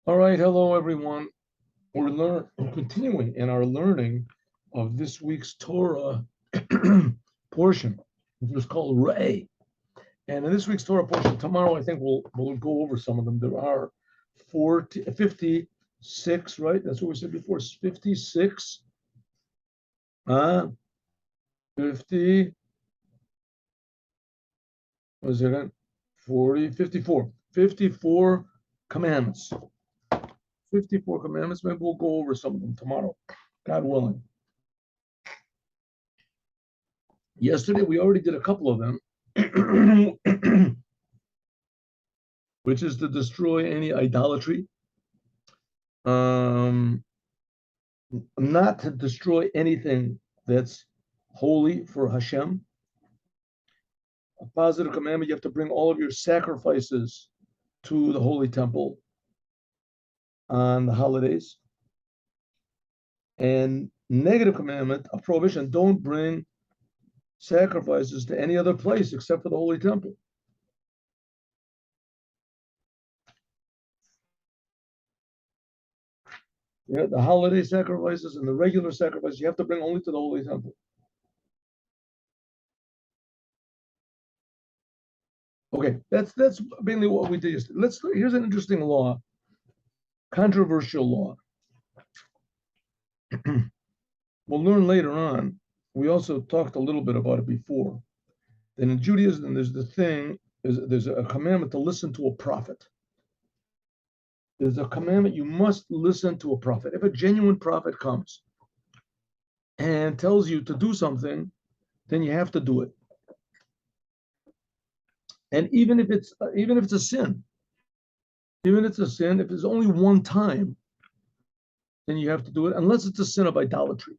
All right, hello everyone. We're continuing in our learning of this week's Torah portion, which is called Ray. And in this week's Torah portion, tomorrow I think we'll go over some of them. There are 56, right? That's what we said before. 56. 50. What is it? 40, 54. 54 commandments. 54 commandments. Maybe we'll go over some of them tomorrow, God willing. Yesterday, we already did a couple of them, which is to destroy any idolatry, not to destroy anything that's holy for Hashem. A positive commandment, you have to bring all of your sacrifices to the holy temple on the holidays. And negative commandment, a prohibition, don't bring sacrifices to any other place except for the holy temple. Yeah, the holiday sacrifices and the regular sacrifices you have to bring only to the holy temple. Okay, that's mainly what we did yesterday. Here's an interesting law, controversial law. We'll learn later on. We also talked a little bit about it before. And in Judaism, there's a commandment to listen to a prophet. There's a commandment, you must listen to a prophet. If a genuine prophet comes and tells you to do something, then you have to do it. And even if it's a sin, if it's only one time, then you have to do it, unless it's a sin of idolatry.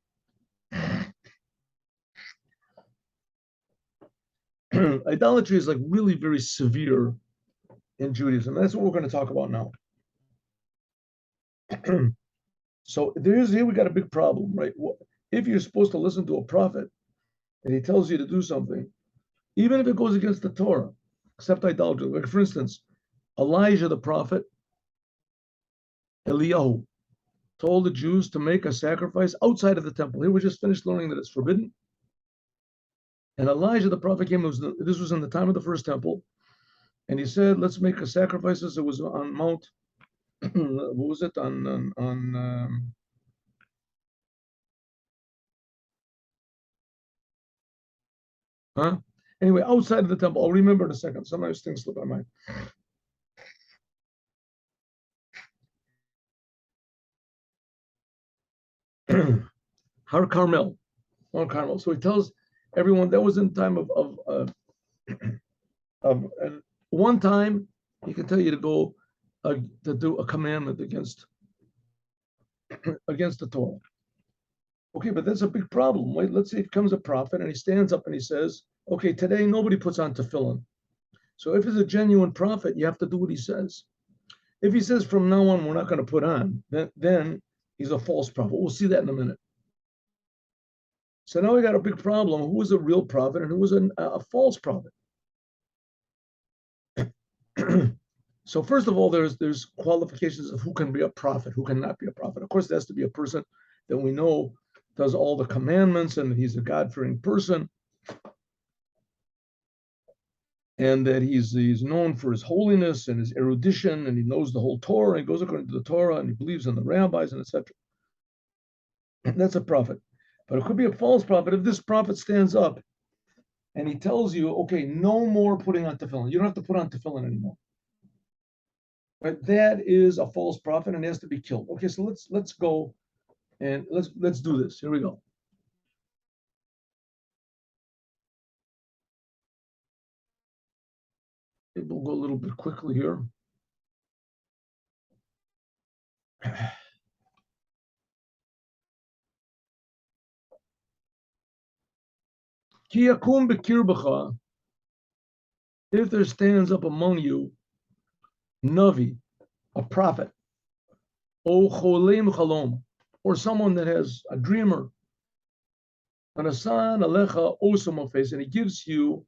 Idolatry is like really very severe in Judaism. That's what we're going to talk about now. So here we got a big problem, right? If you're supposed to listen to a prophet and he tells you to do something, even if it goes against the Torah, except idolatry. Like for instance, Elijah the prophet, Eliyahu, told the Jews to make a sacrifice outside of the temple. Here we just finished learning that it's forbidden. And Elijah the prophet came, this was in the time of the first temple, and he said, let's make a sacrifices. It was on Mount, what was it? Anyway, outside of the temple. I'll remember in a second. Sometimes things slip my mind. Har Carmel. So he tells everyone that was in time of one time he can tell you to go to do a commandment against the Torah. Okay, but that's a big problem. Right? Let's say it comes a prophet and he stands up and he says, okay, today nobody puts on tefillin. So if it's a genuine prophet, you have to do what he says. If he says from now on we're not going to put on, then he's a false prophet. We'll see that in a minute. So now we got a big problem. Who was a real prophet and who was a false prophet? So first of all, there's qualifications of who can be a prophet, who cannot be a prophet. Of course, there has to be a person that we know does all the commandments and he's a God-fearing person, and that he's known for his holiness and his erudition, and he knows the whole Torah, and he goes according to the Torah, and he believes in the rabbis, and etc. That's a prophet. But it could be a false prophet if this prophet stands up and he tells you, okay, no more putting on tefillin. You don't have to put on tefillin anymore. Right? That is a false prophet and has to be killed. Okay, so let's go and let's do this. Here we go. We'll go a little bit quickly here. Ki yakum b'kirbacha, if there stands up among you Navi, a prophet, O cholem chalom, or someone that has a dreamer, anasan alecha osam, and he gives you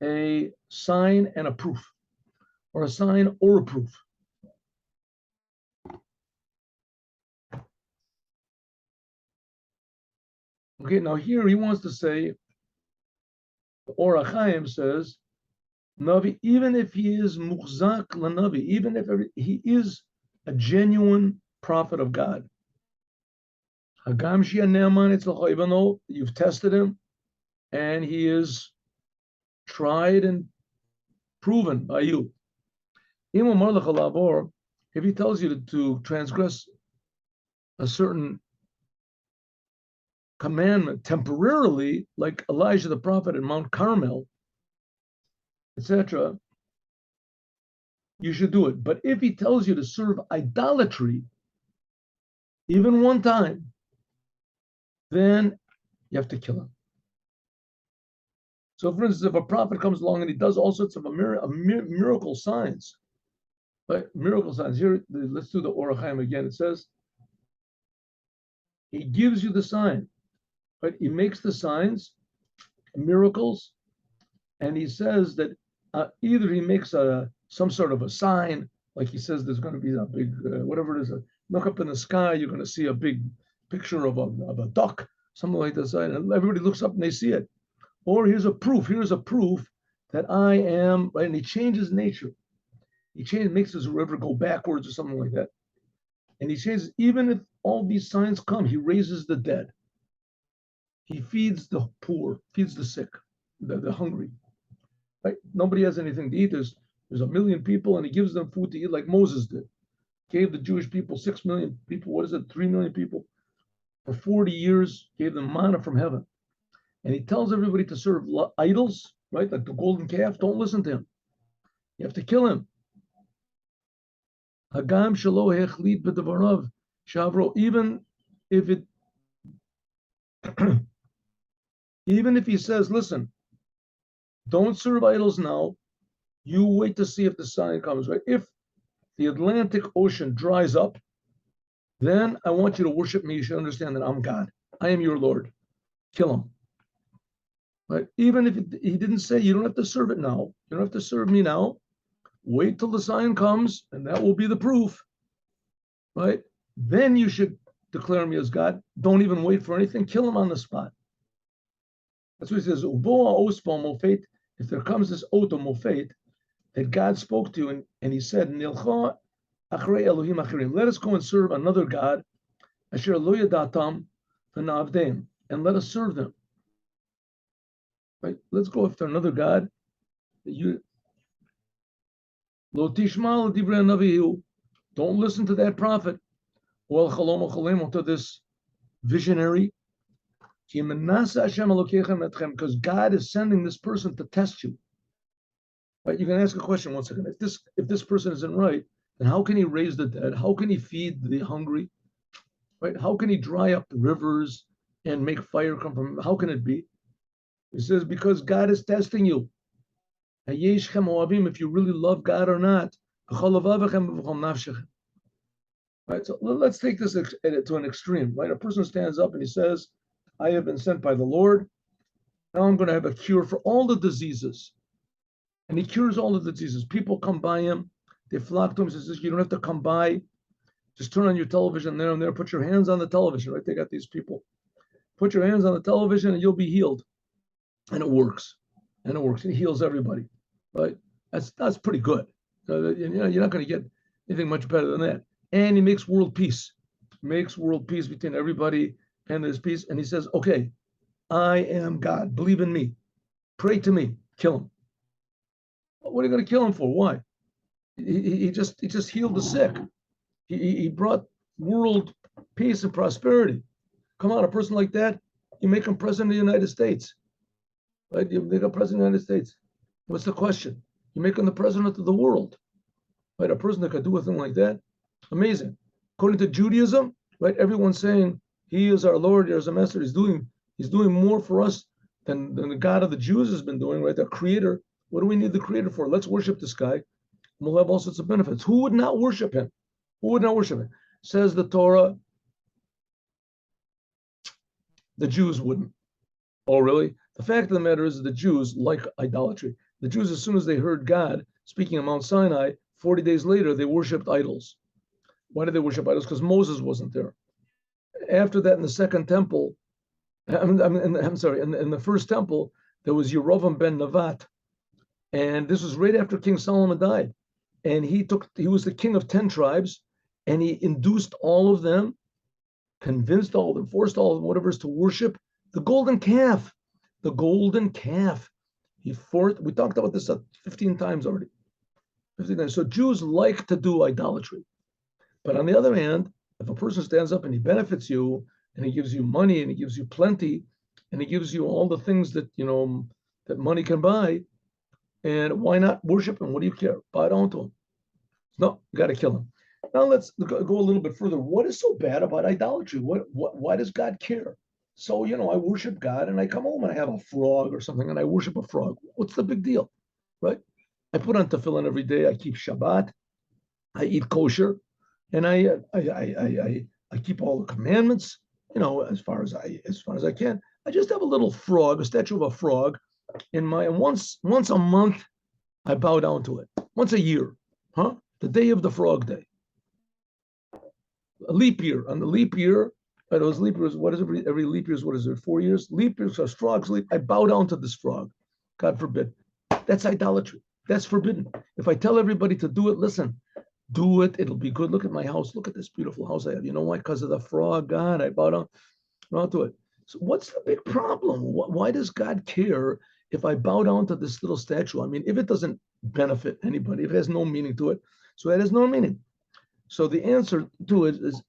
a sign and a proof, or a sign or a proof. Okay, now here he wants to say, OrHachaim says, Navi, even if he is muhzak lanavi, even if he is a genuine prophet of God, Hagam shia ne'aman etzlecha, even though you've tested him and he is tried and proven by you. If he tells you to transgress a certain commandment temporarily, like Elijah the prophet in Mount Carmel, etc., you should do it. But if he tells you to serve idolatry, even one time, then you have to kill him. So, for instance, if a prophet comes along and he does all sorts of miracle signs, right? Miracle signs. Here, let's do the OrHachaim again. It says, he gives you the sign, right? He makes the signs, miracles, and he says that either he makes some sort of a sign, like he says there's going to be a big, whatever it is, look up in the sky, you're going to see a big picture of a duck, something like that, and everybody looks up and they see it. Or here's a proof that I am, right? And he changes nature. Makes this river go backwards or something like that. And he says, even if all these signs come, he raises the dead. He feeds the poor, feeds the sick, the hungry. Right? Nobody has anything to eat. There's 1 million people, and he gives them food to eat like Moses did. Gave the Jewish people 6 million people, 3 million people, for 40 years, gave them manna from heaven. And he tells everybody to serve idols, right? Like the golden calf. Don't listen to him. You have to kill him. Hagam shelo hechlit b'davarav shavro. Even if he says, listen, don't serve idols now. You wait to see if the sign comes, right? If the Atlantic Ocean dries up, then I want you to worship me. You should understand that I'm God. I am your Lord. Kill him. Right? Even if he didn't say you don't have to serve it now, you don't have to serve me now. Wait till the sign comes, and that will be the proof. Right? Then you should declare me as God. Don't even wait for anything. Kill him on the spot. That's what he says. If there comes this oath of mofet that God spoke to, and he said, Nilcha achrei Elohim achirim, let us go and serve another God, asher lo yadatam v'na'avdeim, and let us serve them. Right? Let's go after another God. Lo tishma l'divrei navihu, don't listen to that prophet, or to this visionary, because God is sending this person to test you. Right? You can ask a question 1 second. If this person isn't right, then how can he raise the dead? How can he feed the hungry? Right? How can he dry up the rivers and make fire come from? How can it be? He says, because God is testing you. If you really love God or not. Right? So let's take this to an extreme. Right? A person stands up and he says, I have been sent by the Lord. Now I'm going to have a cure for all the diseases. And he cures all the diseases. People come by him. They flock to him. He says, you don't have to come by. Just turn on your television there and there. Put your hands on the television. Right? They got these people. Put your hands on the television and you'll be healed. And it works. And it works. It heals everybody. Right? That's pretty good. You're not going to get anything much better than that. And he makes world peace. Makes world peace between everybody, and there's peace. And he says, okay, I am God. Believe in me. Pray to me. Kill him. What are you going to kill him for? Why? He just healed the sick. He brought world peace and prosperity. Come on, a person like that, you make him president of the United States. Right? You make him president of the United States. What's the question? You make him the president of the world. Right? A person that could do a thing like that, amazing. According to Judaism, right? Everyone's saying he is our Lord, he is our master. He's doing more for us than the God of the Jews has been doing, right? The creator. What do we need the creator for? Let's worship this guy. And we'll have all sorts of benefits. Who would not worship him? Who would not worship him? Says the Torah. The Jews wouldn't. Oh, really? The fact of the matter is that the Jews like idolatry. The Jews, as soon as they heard God speaking on Mount Sinai, 40 days later, they worshipped idols. Why did they worship idols? Because Moses wasn't there. After that, in the second temple, I'm sorry, in the first temple, there was Yerovam ben Nevat, and this was right after King Solomon died. And he was the king of 10 tribes, and he induced all of them, convinced all of them, forced all of them, whatever, is to worship the golden calf. The golden calf. We talked about this 15 times already. 15 times. So Jews like to do idolatry. But on the other hand, if a person stands up and he benefits you, and he gives you money, and he gives you plenty, and he gives you all the things that that money can buy, and why not worship him? What do you care? Bow down to him. No, you got to kill him. Now let's go a little bit further. What is so bad about idolatry? Why does God care? So, I worship God and I come home and I have a frog or something and I worship a frog. What's the big deal, right? I put on tefillin every day. I keep Shabbat. I eat kosher, and I keep all the commandments. As far as I can. I just have a little frog, a statue of a frog, and once a month I bow down to it. Once a year, huh? The day of the frog day. A leap year. On the leap year, those leap years, what is every leap year? What is it? 4 years? Leap years are frogs leap. I bow down to this frog. God forbid. That's idolatry. That's forbidden. If I tell everybody to do it, listen, do it. It'll be good. Look at my house. Look at this beautiful house I have. You know why? Because of the frog. God, I bow down to it. So what's the big problem? Why does God care if I bow down to this little statue? I mean, if it doesn't benefit anybody, if it has no meaning to it, so it has no meaning. So the answer to it is,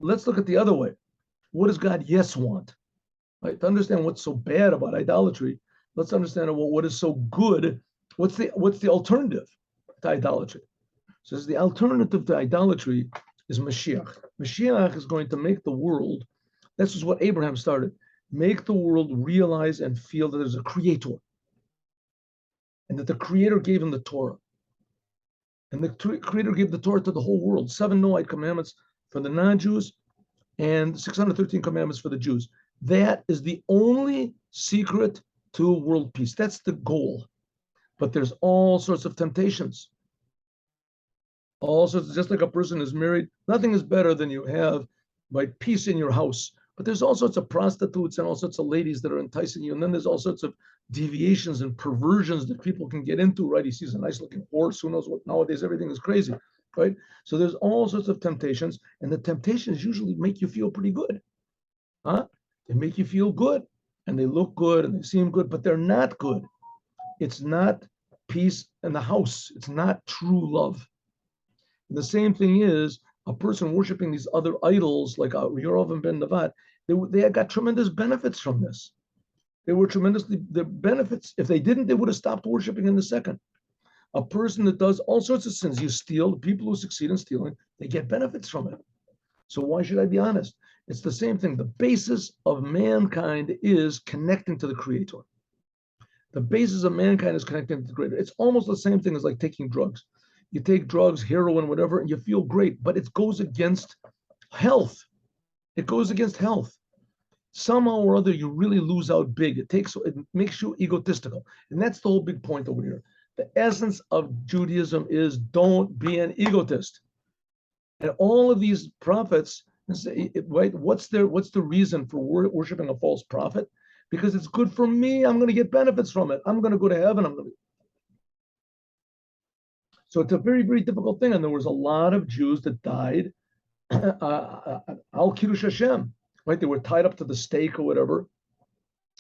let's look at the other way. What does God want? Right? To understand what's so bad about idolatry, let's understand what is so good. What's the alternative to idolatry? So the alternative to idolatry is Mashiach. Mashiach is going to make the world. This is what Abraham started. Make the world realize and feel that there's a creator, and that the creator gave him the Torah. And the creator gave the Torah to the whole world. 7 Noahide commandments for the non-Jews and 613 commandments for the Jews. That is the only secret to world peace. That's the goal. But there's all sorts of temptations. All sorts, just like a person is married, nothing is better than you have peace in your house. But there's all sorts of prostitutes and all sorts of ladies that are enticing you. And then there's all sorts of deviations and perversions that people can get into, right? He sees a nice looking horse, who knows what, nowadays everything is crazy, right? So there's all sorts of temptations, and the temptations usually make you feel pretty good, huh? They make you feel good, and they look good, and they seem good, but they're not good. It's not peace in the house. It's not true love. And the same thing is a person worshiping these other idols, like Yerovam ben Nevat, they got tremendous benefits from this. They were the benefits. If they didn't, they would have stopped worshiping in a second. A person that does all sorts of sins, you steal, the people who succeed in stealing, they get benefits from it. So why should I be honest? It's the same thing. The basis of mankind is connecting to the Creator. The basis of mankind is connecting to the Creator. It's almost the same thing as like taking drugs. You take drugs, heroin, whatever, and you feel great, but it goes against health. It goes against health. Somehow or other, you really lose out big. It makes you egotistical. And that's the whole big point over here. The essence of Judaism is don't be an egotist. And all of these prophets, right? What's the reason for worshiping a false prophet? Because it's good for me. I'm going to get benefits from it. I'm going to go to heaven. So it's a very, very difficult thing. And there was a lot of Jews that died al Kiddush Hashem, right? They were tied up to the stake or whatever.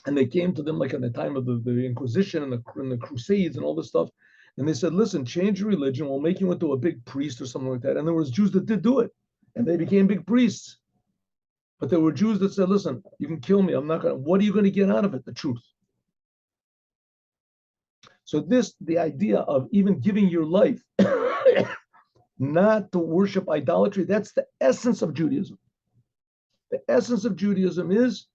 And they came to them like in the time of the Inquisition and the Crusades and all this stuff. And they said, listen, change your religion. We'll make you into a big priest or something like that. And there was Jews that did do it. And they became big priests. But there were Jews that said, listen, you can kill me. What are you going to get out of it? The truth. So the idea of even giving your life not to worship idolatry, that's the essence of Judaism. The essence of Judaism is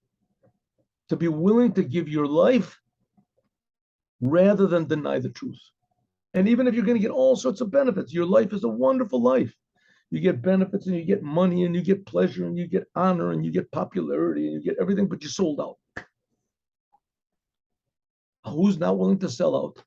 to be willing to give your life rather than deny the truth. And even if you're going to get all sorts of benefits, your life is a wonderful life. You get benefits and you get money and you get pleasure and you get honor and you get popularity and you get everything, but you sold out. Who's not willing to sell out?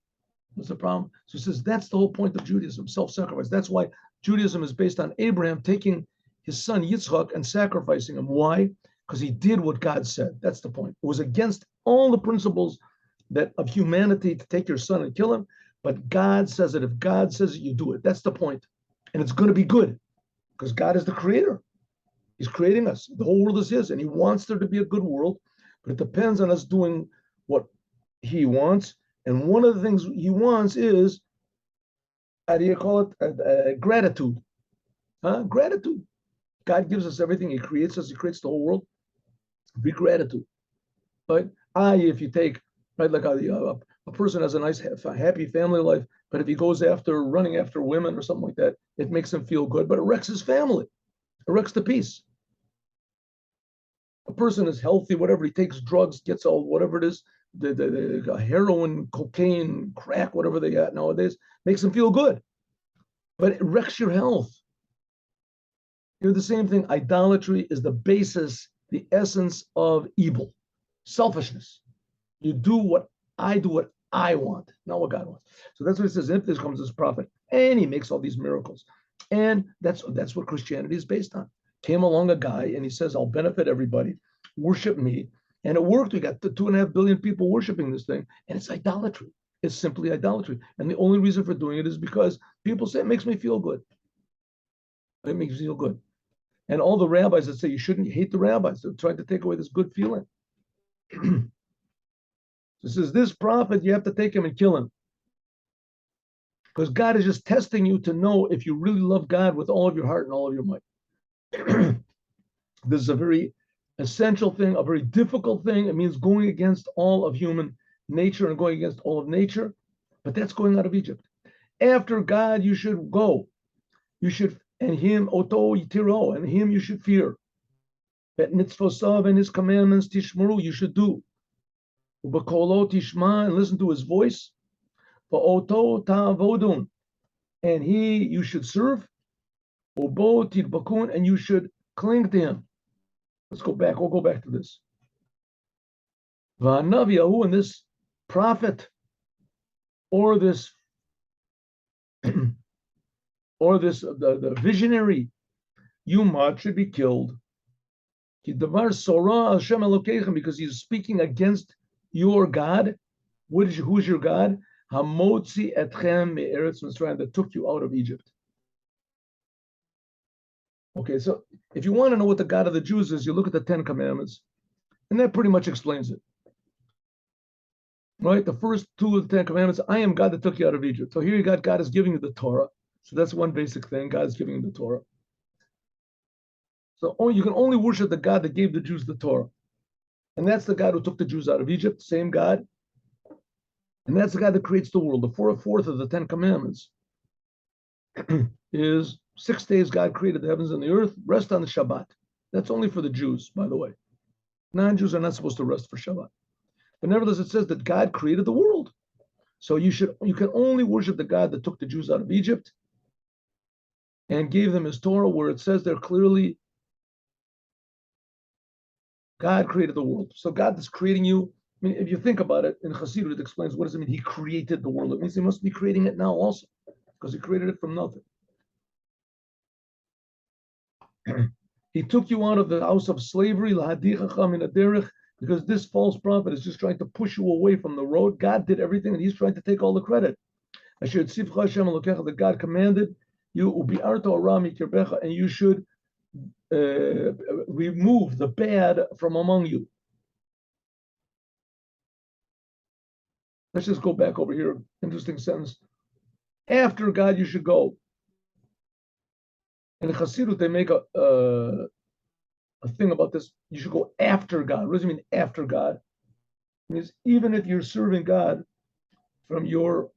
What's the problem? So he says that's the whole point of Judaism, self-sacrifice. That's why Judaism is based on Abraham taking his son Yitzchak and sacrificing him. Why? because he did what God said. That's the point. It was against all the principles that of humanity to take your son and kill him, but God says it. If God says it, you do it. That's the point. And it's going to be good because God is the creator. He's creating us. The whole world is his, and he wants there to be a good world, but it depends on us doing what he wants. And one of the things he wants is, how do you call it? Gratitude. Gratitude. God gives us everything. He creates us. He creates the whole world. Be gratitude. Right? If you take, right, like a person has a nice, happy family life, but if he goes after running after women or something like that, it makes him feel good, but it wrecks his family. It wrecks the peace. A person is healthy, whatever, he takes drugs, gets all, whatever it is, the heroin, cocaine, crack, whatever they got nowadays, makes them feel good. But it wrecks your health. You're the same thing. Idolatry is the basis, the essence of evil, selfishness. You do what I want, not what God wants. So that's what it says. If this comes as prophet, and he makes all these miracles, and that's what Christianity is based on. Came along a guy and he says, "I'll benefit everybody. Worship me," and it worked. We got the 2.5 billion people worshiping this thing, and it's idolatry. It's simply idolatry, and the only reason for doing it is because people say it makes me feel good. It makes me feel good. And all the rabbis that say you shouldn't hate the rabbis, they're trying to take away this good feeling. So it says, this prophet, you have to take him and kill him. Because God is just testing you to know if you really love God with all of your heart and all of your might. This is a very essential thing, a very difficult thing. It means going against all of human nature and going against all of nature. But that's going out of Egypt. After God, you should go. You should, and him, oto yitiro, and him you should fear. That mitzvosav and his commandments, tishmaru, you should do. Ubakolo tishma, and listen to his voice. Oto ta'avodun, and he you should serve. Ubo tidbakun, and you should cling to him. Let's go back. We'll go back to this. Va'anav and this prophet, or this, or this the visionary, Yumad should be killed. Because he's speaking against your God. Who's your God? Hamotzi etchem me'eretz Mitzrayim, that took you out of Egypt. Okay, so if you want to know what the God of the Jews is, you look at the 10 Commandments, and that pretty much explains it. Right? The first 2 of the 10 Commandments, I am God that took you out of Egypt. So here you got God is giving you the Torah. So that's one basic thing. God is giving you the Torah. So you can only worship the God that gave the Jews the Torah. And that's the God who took the Jews out of Egypt, same God. And that's the God that creates the world. The fourth of the 10 Commandments is 6 days God created the heavens and the earth, rest on the Shabbat. That's only for the Jews, by the way. Non-Jews are not supposed to rest for Shabbat. But nevertheless, it says that God created the world. So you can only worship the God that took the Jews out of Egypt and gave them his Torah, where it says there clearly, God created the world. So God is creating you. I mean, if you think about it, in Chassidut, it explains what does it mean he created the world. It means he must be creating it now also, because he created it from nothing. He took you out of the house of slavery, because this false prophet is just trying to push you away from the road. God did everything, and he's trying to take all the credit. That God commanded you, and you should remove the bad from among you. Let's just go back over here. Interesting sentence. After God, you should go. In Chassidut, they make a thing about this. You should go after God. What does it mean, after God? It means even if you're serving God from your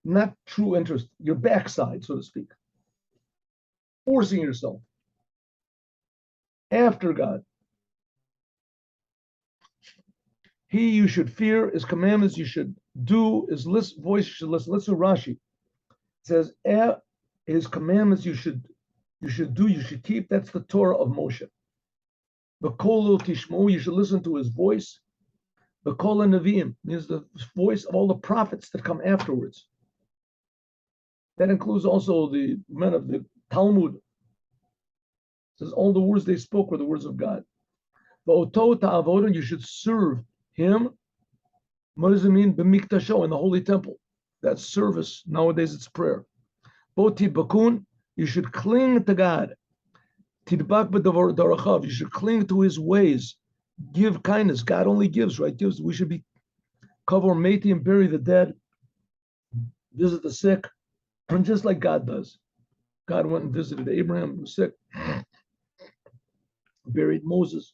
not true interest, your backside, so to speak, forcing yourself after God. He you should fear, his commandments you should do, his voice you should listen. Let's do Rashi. It says, his commandments you should do, you should keep. That's the Torah of Moshe. The Kolo Tishmo, you should listen to his voice. The Kol Nevi'im means the voice of all the prophets that come afterwards. That includes also the men of the Talmud. It says all the words they spoke were the words of God. V'oto ta'avodu, you should serve him. What does it mean? B'miktasho, in the holy temple. That's service. Nowadays it's prayer. Boti bakun, you should cling to God. Tidbak b'darachav, you should cling to his ways. Give kindness. God only gives, right? Gives. We should be cover meti and bury the dead, visit the sick, and just like God does. God went and visited Abraham, who was sick, buried Moses.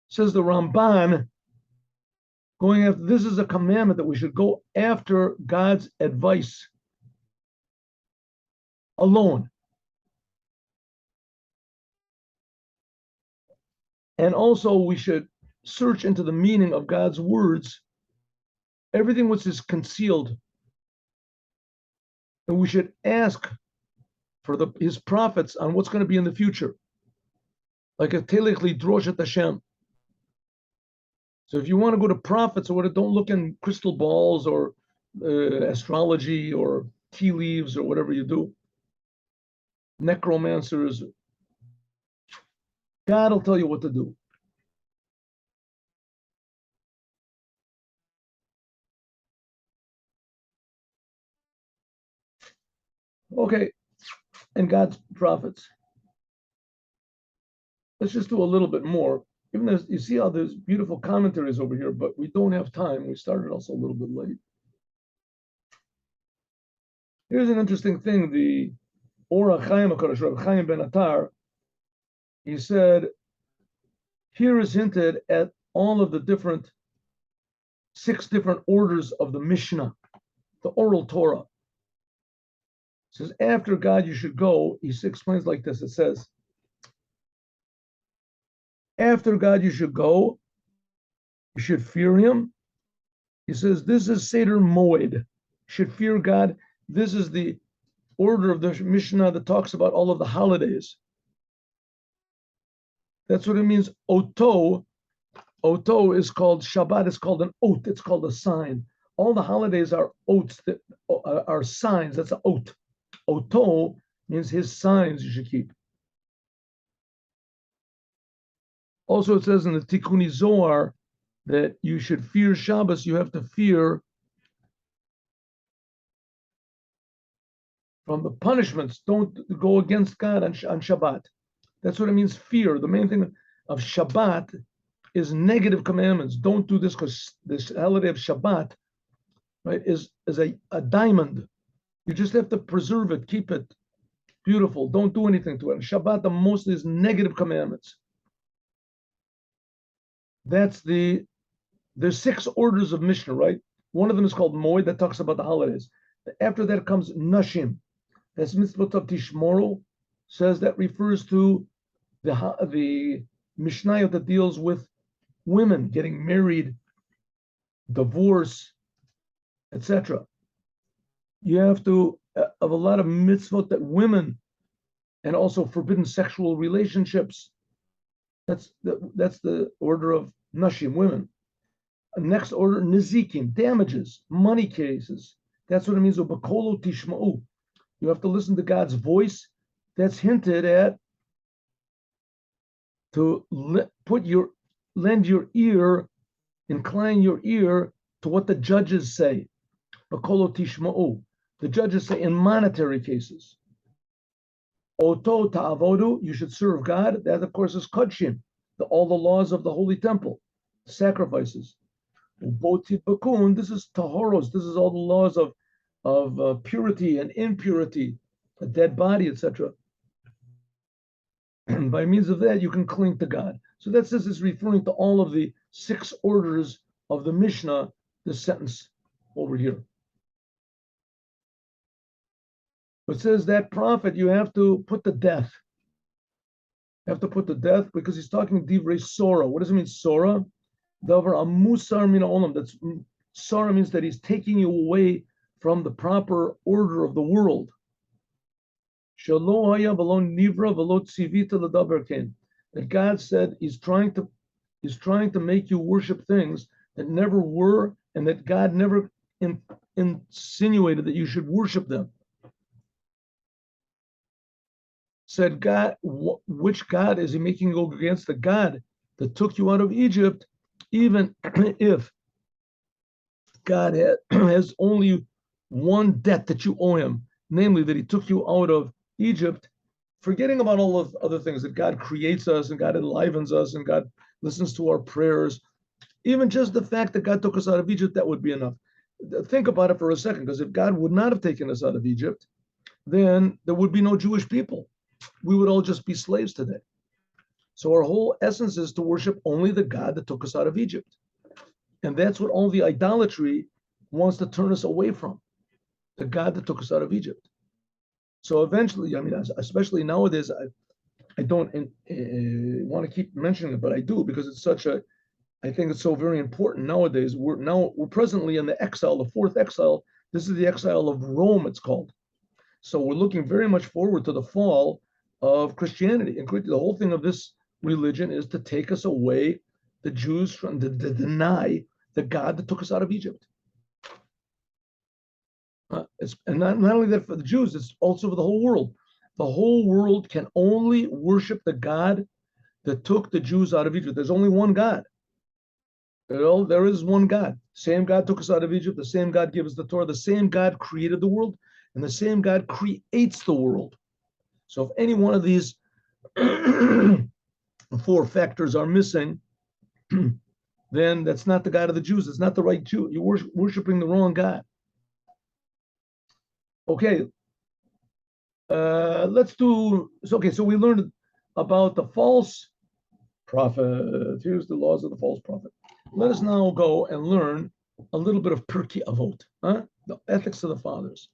Says the Ramban, going after this is a commandment that we should go after God's advice alone. And also we should search into the meaning of God's words, everything which is concealed. And we should ask for his prophets on what's going to be in the future. Like a telech lidrosh et Hashem. So if you want to go to prophets or whatever, don't look in crystal balls or astrology or tea leaves or whatever you do. Necromancers. God will tell you what to do. Okay, and God's prophets. Let's just do a little bit more. Even though you see how there's beautiful commentaries over here, but we don't have time. We started also a little bit late. Here's an interesting thing. The OrHachaim, Rabbi Chaim ben Attar, he said, here is hinted at all of the 6 different orders of the Mishnah, the oral Torah. It says, after God you should go. He explains like this. It says, after God you should go, you should fear him. He says, this is Seder Moed. You should fear God. This is the order of the Mishnah that talks about all of the holidays. That's what it means. Oto is called, Shabbat is called an oath. It's called a sign. All the holidays are oaths, that are signs. That's an oath. Oto means his signs you should keep. Also, it says in the Tikkuni Zohar that you should fear Shabbos. You have to fear from the punishments. Don't go against God on Shabbat. That's what it means, fear. The main thing of Shabbat is negative commandments. Don't do this, because this holiday of Shabbat, right, is a diamond. You just have to preserve it, keep it beautiful. Don't do anything to it. Shabbat, the most is negative commandments. There's 6 orders of Mishnah, right? One of them is called Moed, that talks about the holidays. After that comes Nashim. That's mitzvot of Tishmoru, says that refers to the Mishnah that deals with women getting married, divorce, etc. You have to of a lot of mitzvot that women, and also forbidden sexual relationships. That's the order of Nashim, women. Next order, Nizikim, damages, money cases. That's what it means. Bakolo tishma'u. You have to listen to God's voice. That's hinted at to lend your ear, incline your ear to what the judges say. Bakolo tishma'u. The judges say in monetary cases. Oto ta'avodu, you should serve God. That, of course, is kodshim, all the laws of the holy temple, sacrifices. Boti bakun, this is tahoros. This is all the laws of purity and impurity, a dead body, etc. And by means of that, you can cling to God. So that says it's referring to all of the 6 orders of the Mishnah, this sentence over here. It says that prophet, you have to put to death. You have to put to death because he's talking divrei Sora. What does it mean, Sora? Davar amusar min olam. That's Sora, means that he's taking you away from the proper order of the world. Shelo haya v'lo nivra v'lo tzivita l'daber ken. That God said he's trying to make you worship things that never were, and that God never insinuated that you should worship them. said, God, which God is he making go against? The God that took you out of Egypt, even if God has only one debt that you owe him, namely that he took you out of Egypt, forgetting about all of other things, that God creates us and God enlivens us and God listens to our prayers. Even just the fact that God took us out of Egypt, that would be enough. Think about it for a second, because if God would not have taken us out of Egypt, then there would be no Jewish people. We would all just be slaves today. So our whole essence is to worship only the God that took us out of Egypt. And that's what all the idolatry wants to turn us away from, the God that took us out of Egypt. So eventually, I mean, especially nowadays, I don't want to keep mentioning it, but I do, because it's such a, I think it's so very important nowadays. We're presently in the exile, the fourth exile. This is the exile of Rome, it's called. So we're looking very much forward to the fall of Christianity. And the whole thing of this religion is to take us away, the Jews, from to deny the God that took us out of Egypt. And not only that for the Jews, it's also for the whole world. The whole world can only worship the God that took the Jews out of Egypt. There's only one God. There is one God. Same God took us out of Egypt. The same God gave us the Torah. The same God created the world, and the same God creates the world. So if any one of these four factors are missing, then that's not the God of the Jews. It's not the right Jew. You're worshiping the wrong God. Okay, let's do. Okay, so we learned about the false prophet. Here's the laws of the false prophet. Let us now go and learn a little bit of Pirkei Avot, the ethics of the fathers.